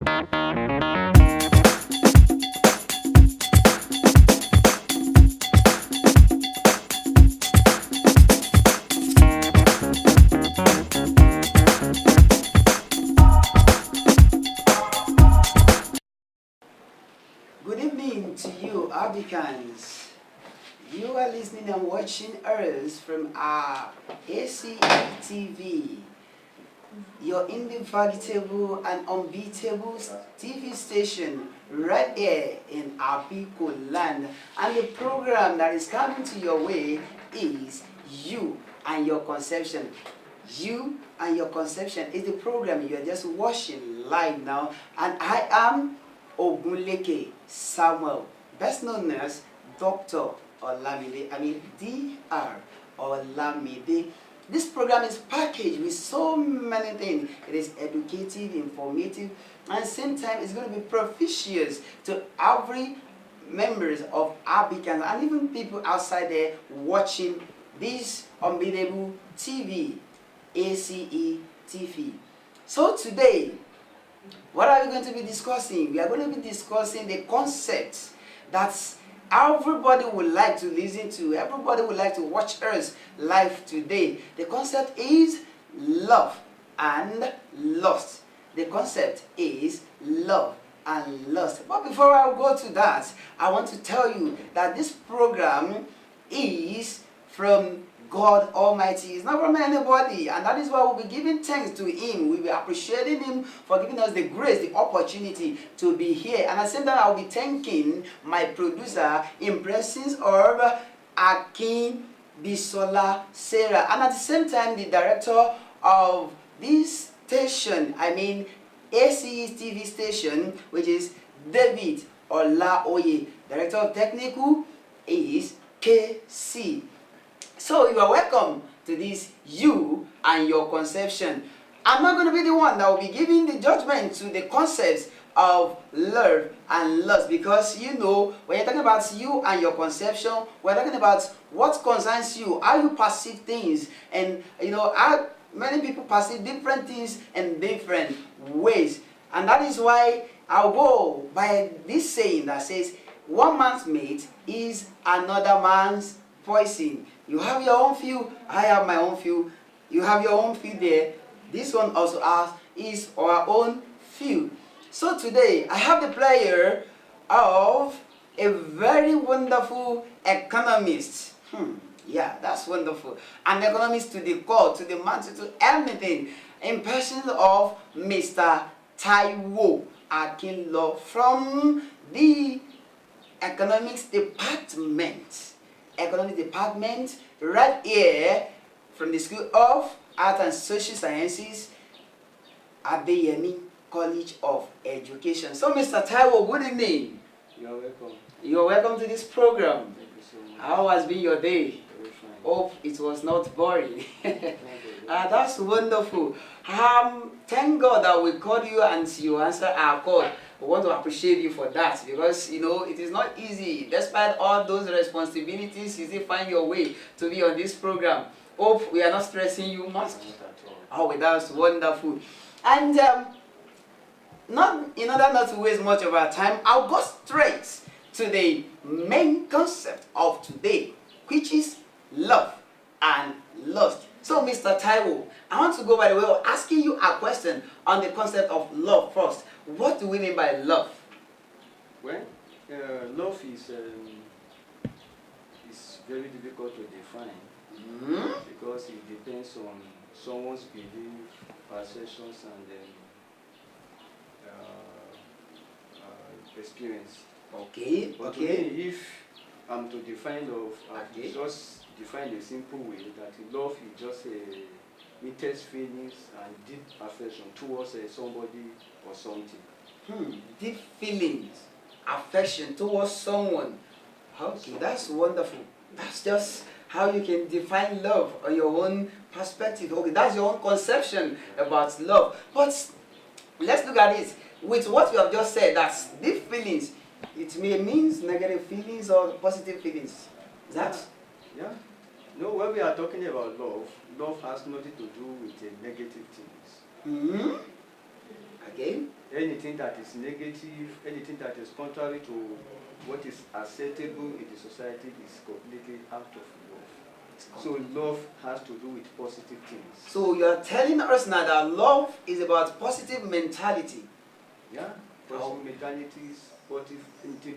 Good evening to you, Abicans. You are listening and watching us from our ACE TV, your indefatigable and unbeatable TV station right here in our people land. And the program that is coming to your way is You and Your Conception. You and Your Conception is the program you are just watching live now, and I am Ogunleke Samuel, best known as Dr. Olamide, Dr. Olamide. This program is packaged with so many things. It is educative, informative, and at the same time it's going to be propitious to every members of Abicans and even people outside there watching this unbeatable TV, ACE TV. So today, what are we going to be discussing? We are going to be discussing the concept that everybody would like to listen to, everybody would like to watch us live today. The concept is love and lust. The concept is love and lust. But before I go to that, I want to tell you that this program is from God Almighty. It's not from anybody, and that is why we'll be giving thanks to Him. We'll be appreciating Him for giving us the grace, the opportunity to be here. And at the same time, I'll be thanking my producer in presence of Akin Bisola Sarah, and at the same time, the director of this station, ACE TV station, which is David Olaoye. Director of technical is KC. So you are welcome to this You and Your Conception. I'm not going to be the one that will be giving the judgment to the concepts of love and lust, because when you're talking about you and your conception, we're talking about what concerns you, how you perceive things, and how many people perceive different things in different ways. And that is why I'll go by this saying that says, one man's mate is another man's poison. You have your own view, I have my own view, you have your own view there, this one also is our own view. So today I have the pleasure of a very wonderful economist. Yeah, that's wonderful. An economist to the core, to the matter, to everything, in person of Mr. Taiwo Akinlo from the economics department. Right here from the School of Art and Social Sciences, Adeyemi College of Education. So Mr. Taiwo, good evening. You're welcome. You're welcome to this program. Thank you so much. How has been your day? Very fine. Hope it was not boring. That's wonderful. Thank God that we called you and you answered our call. We want to appreciate you for that, because it is not easy. Despite all those responsibilities, you still find your way to be on this program. Hope we are not stressing you much. Oh, that's wonderful. And in order not to waste much of our time, I'll go straight to the main concept of today, which is love and lust. So, Mr. Taiwo, I want to go by the way of asking you a question on the concept of love first. What do we mean by love? Well, love is very difficult to define because it depends on someone's belief, perceptions, and experience. Okay. But to me, if I'm to define love, I just define a simple way that love is just a intense feelings and deep affection towards somebody or something. Deep feelings, affection towards someone. Okay, that's wonderful. That's just how you can define love on your own perspective. Okay, that's your own conception about love. But let's look at it with what you have just said. That's deep feelings. It may mean negative feelings or positive feelings. Is that? Yeah. No, when we are talking about love, love has nothing to do with negative things. Okay. anything that is negative, anything that is contrary to what is acceptable in the society is completely out of love. So love has to do with positive things. So you are telling us now that love is about positive mentality. Yeah, positive mentalities,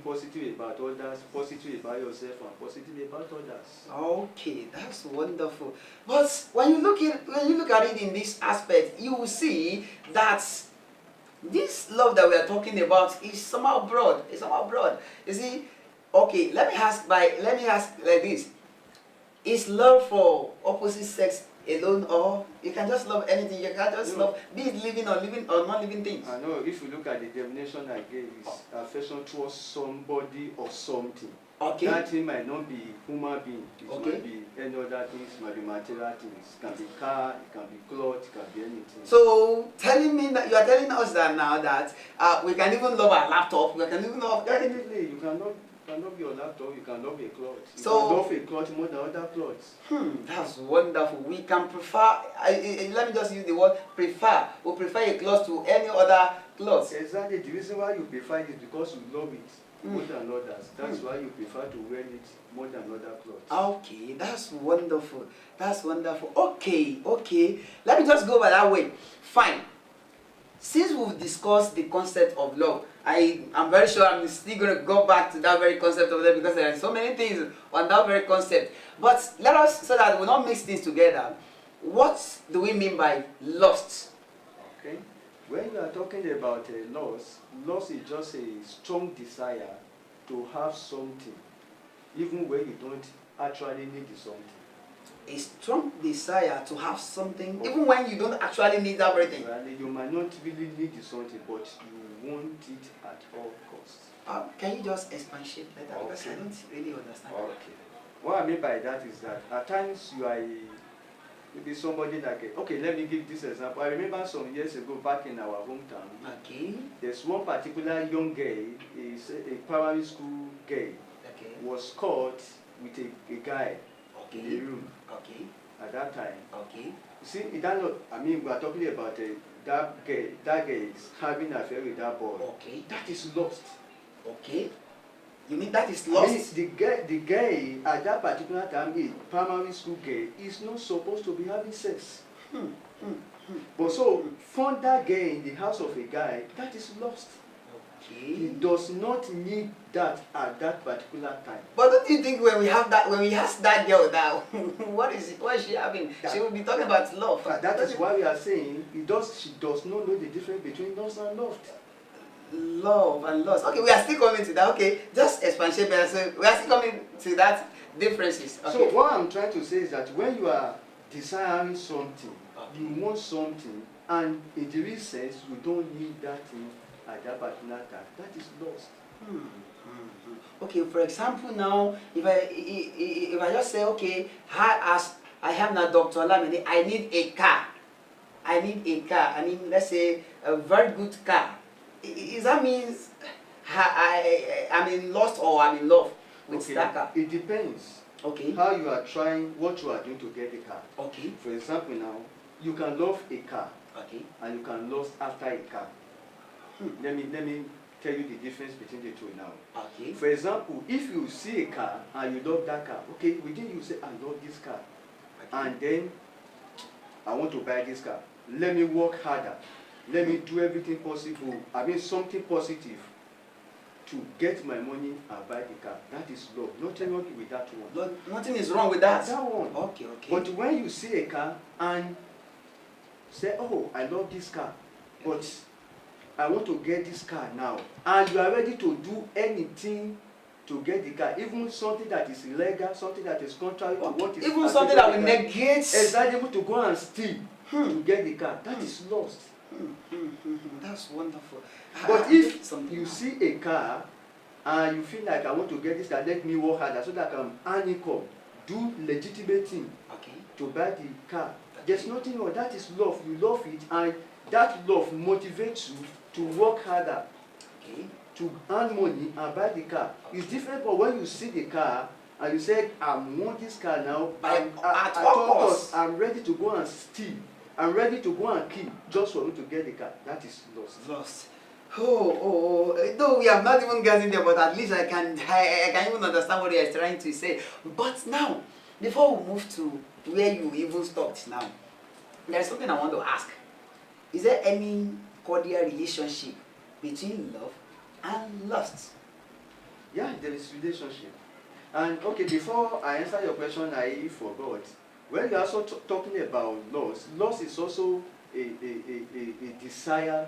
positive about others, positive about yourself, and positive about others. Okay, that's wonderful. But when you look at it in this aspect, you will see that this love that we are talking about is somehow broad. It's somehow broad. You see, okay, let me ask like this. Is love for opposite sex alone, or you can just love anything? You can just love, be it living or non living things? I know if you look at the definition I gave, is affection towards somebody or something. Okay. That thing might not be human being. It Okay. might be any other things, it might be material things. It can be car, it can be clothes, it can be anything. So telling me that you are telling us that now that we can even love our laptop, we can even love anything. Definitely, you cannot love your laptop, you can love a cloth. You So, can love a cloth more than other clothes. That's wonderful. We can prefer, let me just use the word prefer. We prefer a cloth to any other cloth. Exactly. The reason why you prefer it is because you love it more than others. That's why you prefer to wear it more than other clothes. Okay, that's wonderful. That's wonderful. Okay. Let me just go by that way. Fine. Since we've discussed the concept of love, I'm very sure I'm still going to go back to that very concept of love because there are so many things on that very concept. But let us, so that we not mix things together, what do we mean by lust? Okay. When you are talking about lust is just a strong desire to have something, even when you don't actually need the something. A strong desire to have something, even when you don't actually need that very thing. You might not really need the something, but you want it at all costs. Can you just expatiate better? Okay. Because I don't really understand. Okay. What I mean by that is that at times you are maybe somebody like okay, let me give this example. I remember some years ago back in our hometown. Okay. There's one particular young girl, is a primary school girl, okay, was caught with a guy okay, in a room. Okay. At that time. Okay. You see, it does not. I mean, we are talking about that girl. That girl is having an affair with that boy. Okay. That is lust. Okay. You mean that is lust? I mean, the guy at that particular time, a primary school girl, is not supposed to be having sex. But so, found that girl in the house of a guy, that is lust. Okay. He does not need that at that particular time. But don't you think when we ask that girl now, what is she having? She will be talking about love. That is why we are saying she does not know the difference between lust and love. Love and lust. Okay, we are still coming to that. Okay, just expansion better. So we are still coming to that differences. Okay. So what I'm trying to say is that when you are desiring something, you want something, and in the real sense you don't need that thing at that particular time, that is lost. Okay, for example, now if I just say, okay, I am now Dr. Lamini, I need a car. I mean, let's say a very good car. Is that means I'm in lust or I'm in love with that car? It depends. Okay. How you are trying, what you are doing to get the car. Okay. For example, now you can love a car. Okay. And you can lust after a car. Let me tell you the difference between the two now. Okay. For example, if you see a car and you love that car, okay, within you say, I love this car. Okay. And then I want to buy this car. Let me work harder. Let me do everything possible. I mean something positive to get my money and buy the car. That is love. Nothing wrong with that one. Nothing is wrong with that. That one. Okay. But when you see a car and say, oh, I love this car, but I want to get this car now, and you are ready to do anything to get the car, even something that is illegal, something that is contrary to what is even something that will negate. Exactly, able to go and steal to get the car. That is lost. That's wonderful. But if you see a car and you feel like I want to get this car, let me work harder so that I can earn income, do legitimate thing to buy the car. There's nothing wrong. That is love. You love it, and that love motivates you to work harder, to earn money and buy the car. It's different from when you see the car and you say, I want this car now, at all costs, I'm ready to go and steal. I'm ready to go and kill just for me to get the car. That is lost. Though we have not even gotten there, but at least I can even understand what you are trying to say. But now, before we move to where you even stopped now, there's something I want to ask. Is there any cordial relationship between love and lust? Yeah, there is relationship. And okay, before I answer your question, I forgot. When you're also talking about lust is also a desire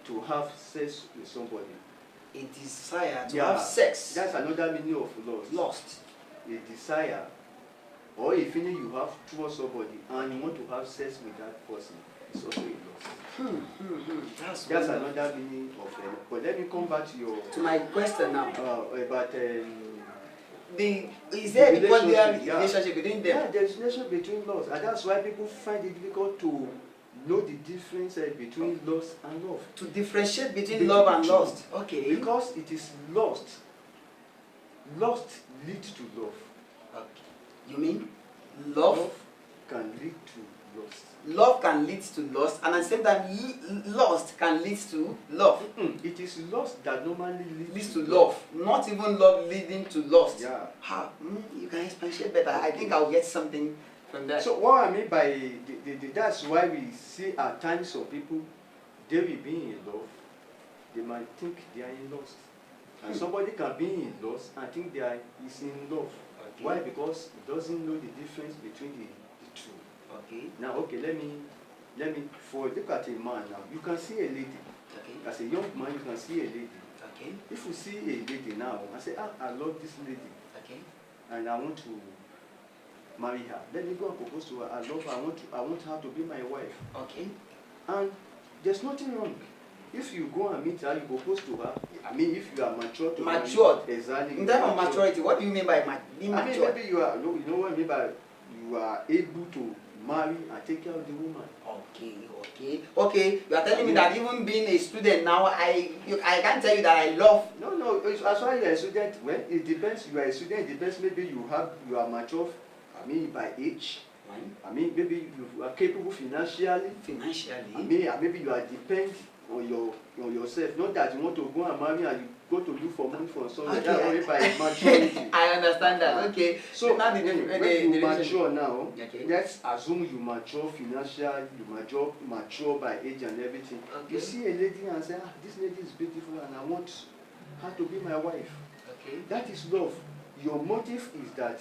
to have sex with somebody. A desire to have sex. That's another meaning of lust. Lust. A desire or a feeling you have towards somebody and you want to have sex with that person. It's also a lust. That's another meaning of it. But let me come back to my question now. About is there a cordial relationship between them? Yeah, there's a relationship between lust, and that's why people find it difficult to know the difference between lust and love. To differentiate between love and lust. Okay. Because it is lust. Lust leads to love. Okay. You mean love can lead to lust. Love can lead to lust, and at the same time, lust can lead to love. It is lust that normally leads to love, not even love leading to lust. Yeah. You can expatiate better. I think I'll get something from that. So what I mean by that's why we see at times some people, they will be in love, they might think they are in lust. And somebody can be in lust and think they are in love. Okay. Why? Because he doesn't know the difference between the two. Okay. Now, okay, let me look at a man now. You can see a lady. Okay. As a young man, you can see a lady. Okay. If you see a lady now, I say, I love this lady. Okay. And I want to marry her. Let me go and propose to her. I love her. I want her to be my wife. Okay. And there's nothing wrong. If you go and meet her, you propose to her. I mean, if you are mature to matured. Exactly. In terms of maturity, what do you mean by being mature? I mean, maybe you are. You know what I mean by you are able to marry and take care of the woman. Okay. You are telling me that even being a student now, I can't tell you that I love. No. As far as you are a student, well, it depends. You are a student. It depends. Maybe you are mature. I mean, by age. I mean, maybe you are capable financially. I mean, maybe you are dependent on yourself. Not that you want to go and marry and you go to look for money for someone. Okay. That's only by maturity. I understand that. Okay. So now when you mature now, let's assume you mature financially, you mature by age and everything. Okay. You see a lady and say, this lady is beautiful and I want her to be my wife. Okay. That is love. Your motive is that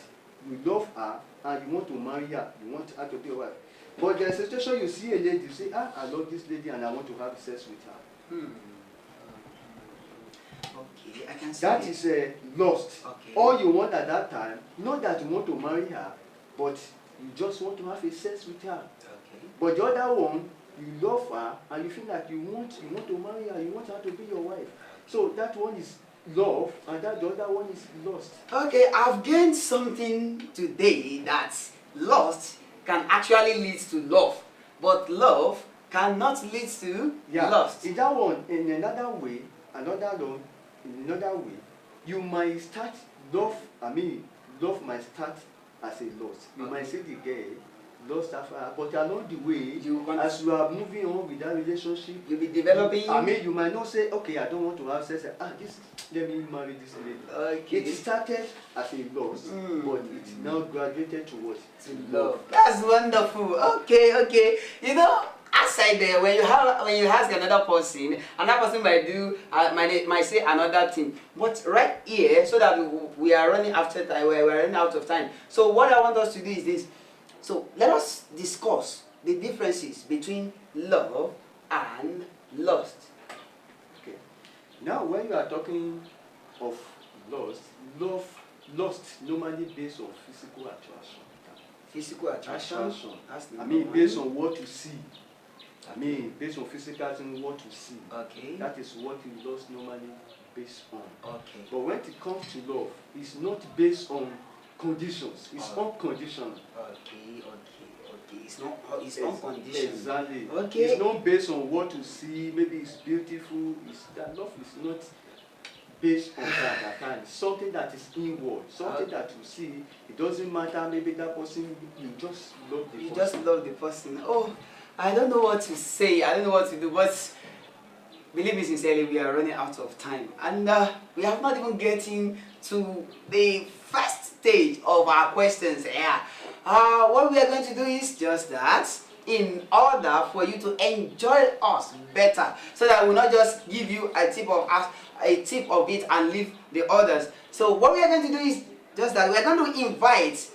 you love her and you want to marry her. You want her to be your wife. But there's a situation you see a lady, you say, I love this lady and I want to have sex with her. Okay, I can see that is lust. Okay. All you want at that time, not that you want to marry her, but you just want to have a sex with her. Okay. But the other one, you love her and you feel like you want to marry her, you want her to be your wife. So that one is love and the other one is lust. Okay, I've gained something today that lust can actually lead to love, but love cannot lead to lust. In that one, in another way, you might start love. I mean, love might start as a lust. You might see the girl, lust after her, but along the way, as you are moving on with that relationship, you'll be developing. I mean, you might not say, okay, I don't want to have sex. Let me marry this lady. Okay. It started as a lust, but it now graduated to what? To love. That's wonderful. Okay. You know, outside there, when you ask another person might say another thing. But right here, so that we are running after time, we're running out of time. So what I want us to do is this. So let us discuss the differences between love and lust. Okay. Now, when you are talking of lust normally based on physical attraction. Physical attraction. I mean, based on what you see. I mean, based on physical things, what you see. Okay. That is what lust normally based on. Okay. But when it comes to love, it's not based on conditions. It's unconditional. Okay. It's unconditional. Exactly. Okay. It's not based on what you see. Maybe it's beautiful. That love is not based on that at times. Something that is inward. Something that you see. It doesn't matter. Maybe that person, you just love the person. You just love the person. Oh, I don't know what to say. I don't know what to do. But believe me sincerely, we are running out of time, and we have not even getting to the first stage of our questions here. What we are going to do is just that, in order for you to enjoy us better, so that we will not just give you a tip of us, a tip of it, and leave the others. So what we are going to do is just that we are going to invite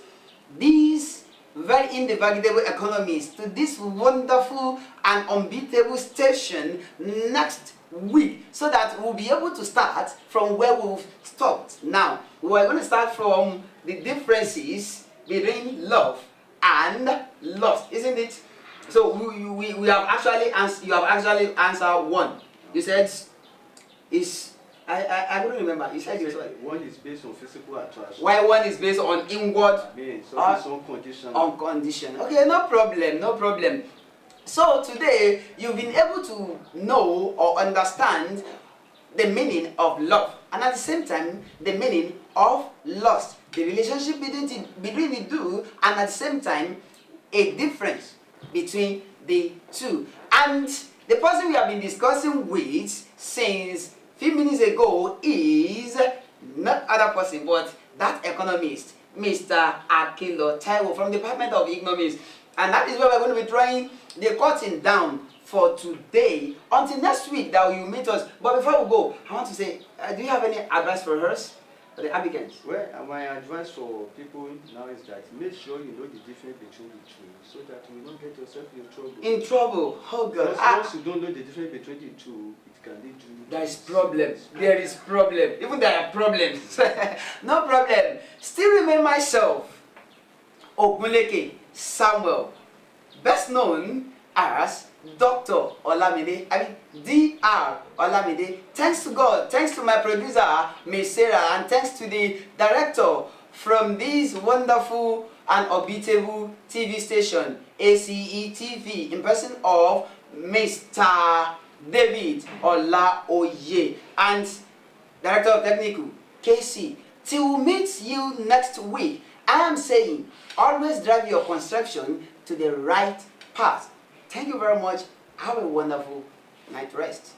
these very indefatigable economists to this wonderful and unbeatable station next week, so that we'll be able to start from where we've stopped. Now we're going to start from the differences between love and lust, isn't it? So we have actually you have actually answered one. You said is I don't remember. You said one is based on physical attraction. Why one is based on inward on condition. Okay, no problem, no problem. So today you've been able to know or understand the meaning of love, and at the same time the meaning of lust, the relationship between the two, and at the same time a difference between the two. And the person we have been discussing with since few minutes ago is not other person but that economist, Mr. Akilo Taiwo from the Department of Economics. And that is where we're going to be trying the curtain down for today until next week that you meet us. But before we go, I want to say, do you have any advice for us, for the applicants? Well, my advice for people now is that make sure you know the difference between the two, so that you will not get yourself in trouble. In trouble? Oh God. Because once you don't know the difference between the two, it can lead to... There is problem. There is problem. Even there are problems. No problem. Still remain myself, Ogunleke Samuel, best known as Dr. Olamide, Dr. Olamide. Thanks to God, thanks to my producer, Miss Sarah, and thanks to the director from this wonderful and unbeatable TV station, ACE TV, in person of Mr. David Olaoye, and director of technical, KC. Till we meet you next week, I am saying, always drive your construction to the right path. Thank you very much. Have a wonderful night rest.